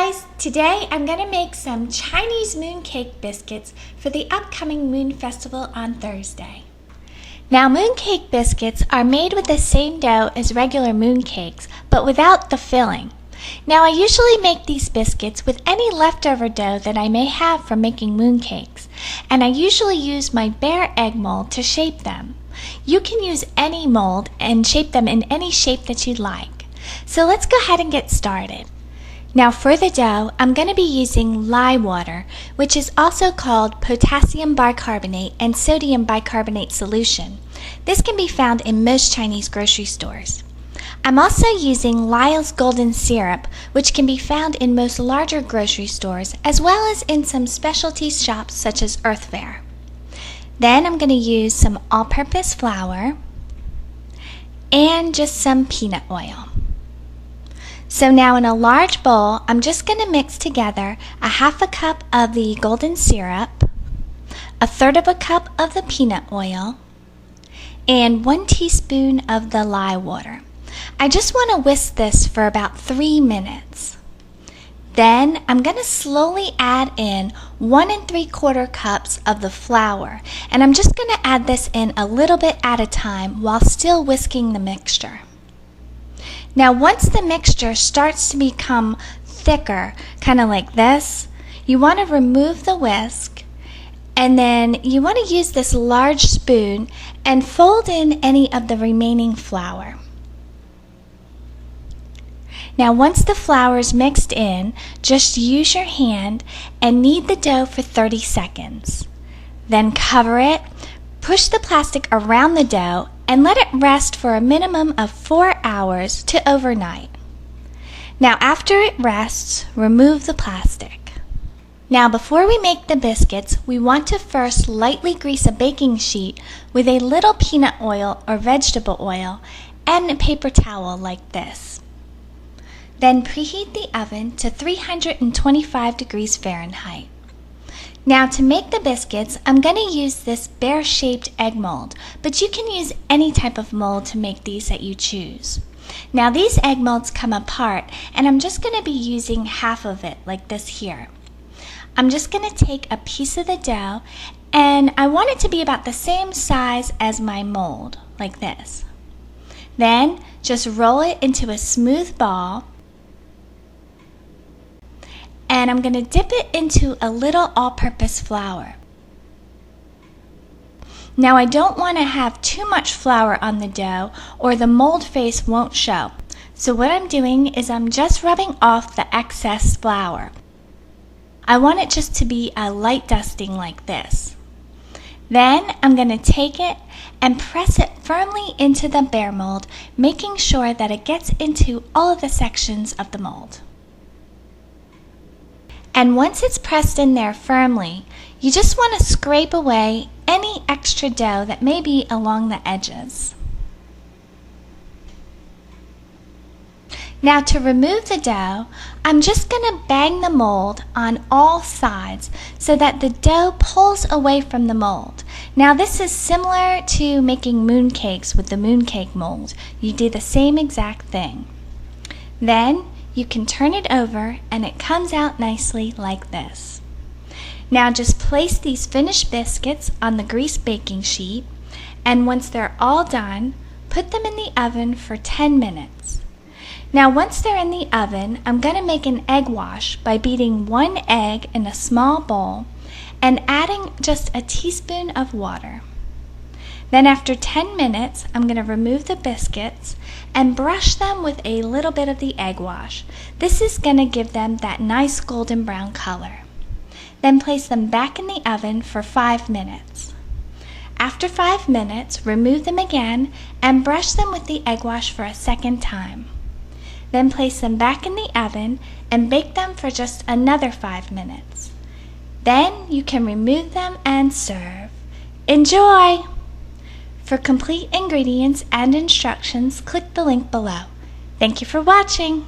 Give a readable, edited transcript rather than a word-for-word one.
guys! Today I'm going to make some Chinese mooncake biscuits for the upcoming Moon Festival on Thursday. Now mooncake biscuits are made with the same dough as regular mooncakes, but without the filling. Now I usually make these biscuits with any leftover dough that I may have from making mooncakes, and I usually use my bare egg mold to shape them. You can use any mold and shape them in any shape that you'd like. So let's go ahead and get started. Now for the dough, I'm going to be using lye water, which is also called potassium bicarbonate and sodium bicarbonate solution. This can be found in most Chinese grocery stores. I'm also using Lyle's golden syrup, which can be found in most larger grocery stores as well as in some specialty shops such as Earth Fare. Then I'm going to use some all-purpose flour and just some peanut oil. So now in a large bowl, I'm just going to mix together a half a cup of the golden syrup, a third of a cup of the peanut oil, and 1 teaspoon of the lye water. I just want to whisk this for about 3 minutes. Then I'm going to slowly add in 1 3/4 cups of the flour, and I'm just going to add this in a little bit at a time while still whisking the mixture. Now once the mixture starts to become thicker, kind of like this, you want to remove the whisk, and then you want to use this large spoon and fold in any of the remaining flour. Now once the flour is mixed in, just use your hand and knead the dough for 30 seconds. Then cover it, push the plastic around the dough, and let it rest for a minimum of 4 hours to overnight. Now after it rests, remove the plastic. Now before we make the biscuits, we want to first lightly grease a baking sheet with a little peanut oil or vegetable oil and a paper towel like this. Then preheat the oven to 325 degrees Fahrenheit. Now to make the biscuits, I'm going to use this bear-shaped egg mold, but you can use any type of mold to make these that you choose. Now these egg molds come apart, and I'm just going to be using half of it like this here. I'm just going to take a piece of the dough, and I want it to be about the same size as my mold, like this. Then just roll it into a smooth ball, and I'm going to dip it into a little all-purpose flour. Now I don't want to have too much flour on the dough or the mold face won't show. So what I'm doing is I'm just rubbing off the excess flour. I want it just to be a light dusting like this. Then I'm going to take it and press it firmly into the bear mold, making sure that it gets into all of the sections of the mold. And once it's pressed in there firmly, you just want to scrape away any extra dough that may be along the edges. Now to remove the dough, I'm just going to bang the mold on all sides so that the dough pulls away from the mold. Now this is similar to making mooncakes with the mooncake mold. You do the same exact thing. Then you can turn it over and it comes out nicely like this. Now just place these finished biscuits on the greased baking sheet, and once they're all done, put them in the oven for 10 minutes. Now once they're in the oven, I'm going to make an egg wash by beating 1 egg in a small bowl and adding just a teaspoon of water. Then after 10 minutes, I'm going to remove the biscuits and brush them with a little bit of the egg wash. This is going to give them that nice golden brown color. Then place them back in the oven for 5 minutes. After 5 minutes, remove them again and brush them with the egg wash for a second time. Then place them back in the oven and bake them for just another 5 minutes. Then you can remove them and serve. Enjoy! For complete ingredients and instructions, click the link below. Thank you for watching.